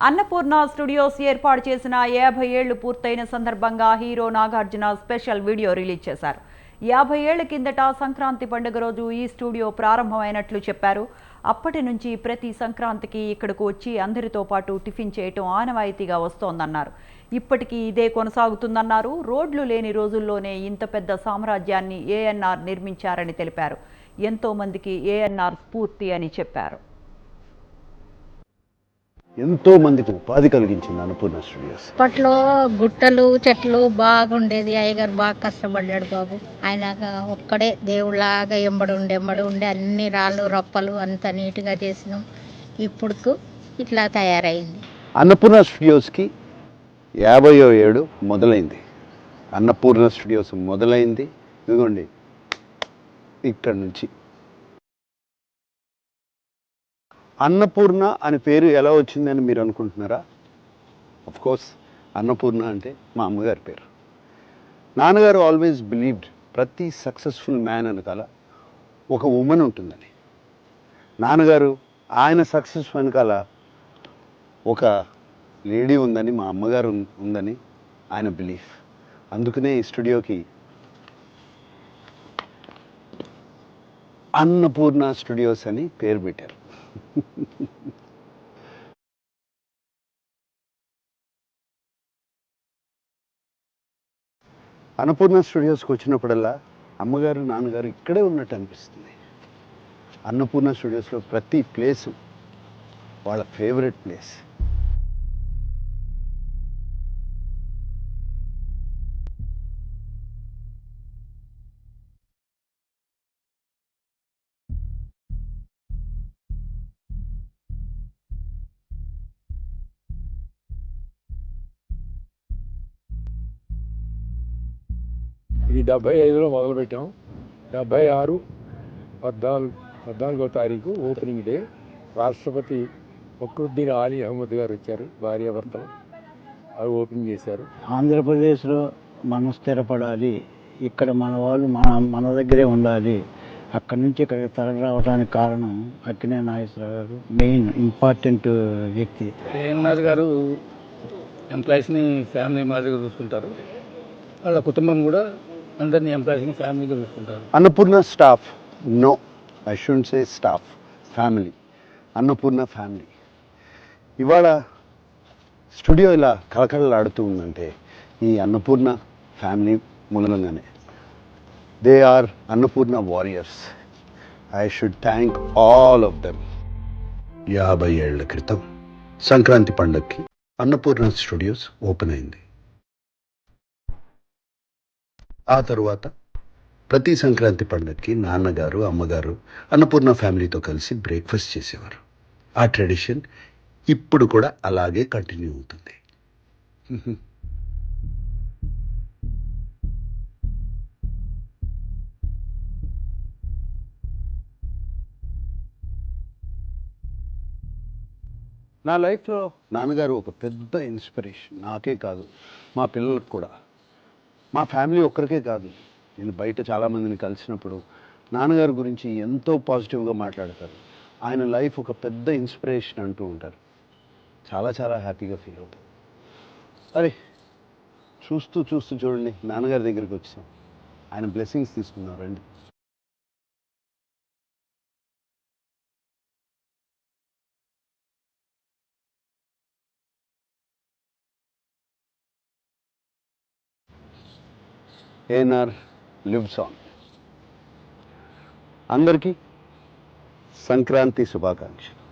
Annapurna studios ఏర్పాటు చేసిన 50 ఏళ్లు పూర్తయిన సందర్భంగా hero Nagarjuna special video release చేశారు. 50 ఏళ్ల కిందట సంక్రాంతి పండుగ రోజు ఈ స్టూడియో ప్రారంభమైనట్లు చెప్పారు. అప్పటి నుంచి ప్రతి సంక్రాంతికి ఇక్కడకు వచ్చి అందరితో పాటు టిఫిన్ చేయటం ఆనవాయితీగా వస్తోందన్నారు. ఇప్పటికీ ఇదే కొనసాగుతుందన్నారు. రోడ్లు లేని రోజుల్లోనే ఇంత పెద్ద సామ్రాజ్యాన్ని ఏఎన్ఆర్ నిర్మించారని తెలిపారు. ఎంతో మందికి ఏఎన్ఆర్ స్ఫూర్తి అని చెప్పారు. ఎంతో మందికి ఉపాధి కలిగించింది అన్నపూర్ణ స్టూడియోస్. అప్పట్లో గుట్టలు చెట్లు బాగుండేది. అయ్యగారు బాగా కష్టపడ్డాడు బాబు. ఆయన ఒక్కడే దేవుళ్ళలాగా ఎంబడి ఉండే అన్ని రాళ్ళు రప్పలు అంత నీట్గా చేసినాం. ఇప్పుడు ఇట్లా తయారైంది. అన్నపూర్ణ స్టూడియోస్కి 50వ ఏడు మొదలైంది. అన్నపూర్ణ స్టూడియోస్ మొదలైంది ఇదిగోండి ఇక్కడ నుంచి. అన్నపూర్ణ అనే పేరు ఎలా వచ్చిందని మీరు అనుకుంటున్నారా? కోర్స్ అన్నపూర్ణ అంటే మా అమ్మగారి పేరు. నాన్నగారు ఆల్వేస్ బిలీవ్డ్ ప్రతి సక్సెస్ఫుల్ మ్యాన్ వెనకాల ఒక ఉమెన్ ఉంటుందని. నాన్నగారు ఆయన సక్సెస్ వెనకాల ఒక లేడీ ఉందని, మా అమ్మగారు ఉందని ఆయన బిలీఫ్. అందుకనే ఈ స్టూడియోకి అన్నపూర్ణ స్టూడియోస్ అని పేరు పెట్టారు. అన్నపూర్ణ స్టూడియోస్కి వచ్చినప్పుడల్లా అమ్మగారు నాన్నగారు ఇక్కడే ఉన్నట్టు అనిపిస్తుంది. అన్నపూర్ణ స్టూడియోస్లో ప్రతి ప్లేసు వాళ్ళ ఫేవరెట్ ప్లేస్. ఇది 75లో మొదలుపెట్టాం. 76 14వ తారీఖు ఓపెనింగ్ డే. రాష్ట్రపతి ఫక్రుద్దీన్ ఆలీ అహ్మద్ గారు వచ్చారు, భార్యాభర్తలు. అవి ఓపెనింగ్ చేశారు. ఆంధ్రప్రదేశ్లో మనం స్థిరపడాలి, ఇక్కడ మన వాళ్ళు మన దగ్గరే ఉండాలి, అక్కడి నుంచి ఇక్కడికి తరలి రావడానికి కారణం అక్కినే నాగేశ్వరరావు గారు. మెయిన్ ఇంపార్టెంట్ వ్యక్తి. ఏఎన్ఆర్ గారు ఎంప్లాయీస్ని ఫ్యామిలీ మాదిరిగా చూసుకుంటారు. వాళ్ళ కుటుంబం కూడా అందరినీ ఎంప్లాయీస్ని ఫ్యామిలీగా చూసుకుంటారు. Annapurna staff, no I shouldn't say staff, family. Annapurna family. ఇవాళ స్టూడియో ఇలా కళకళలాడుతూ ఉందంటే ఈ అన్నపూర్ణ ఫ్యామిలీ మూలంగానే. They are Annapurna warriors. I should thank all of them. 50 ఏళ్ల క్రితం సంక్రాంతి పండగకి అన్నపూర్ణ స్టూడియోస్ ఓపెన్ అయింది. ఆ తరువాత ప్రతి సంక్రాంతి పండగకి నాన్నగారు అమ్మగారు అన్నపూర్ణ ఫ్యామిలీతో కలిసి బ్రేక్ఫాస్ట్ చేసేవారు. ఆ ట్రెడిషన్ ఇప్పుడు కూడా అలాగే కంటిన్యూ అవుతుంది. నా లైఫ్లో నాన్నగారు ఒక పెద్ద ఇన్స్పిరేషన్. నాకే కాదు, మా పిల్లలకు కూడా. మా ఫ్యామిలీ ఒక్కరికే కాదు, నేను బయట చాలామందిని కలిసినప్పుడు నాన్నగారి గురించి ఎంతో పాజిటివ్గా మాట్లాడతారు. ఆయన లైఫ్ ఒక పెద్ద ఇన్స్పిరేషన్ అంటూ ఉంటారు. చాలా చాలా హ్యాపీగా ఫీల్ అవుతారు. అరే చూస్తూ చూడండి నాన్నగారి దగ్గరికి వచ్చాం. ఆయన బ్లెస్సింగ్స్ తీసుకున్నారు. రండి. ANR lives on. అందరికీ సంక్రాంతి శుభాకాంక్షలు.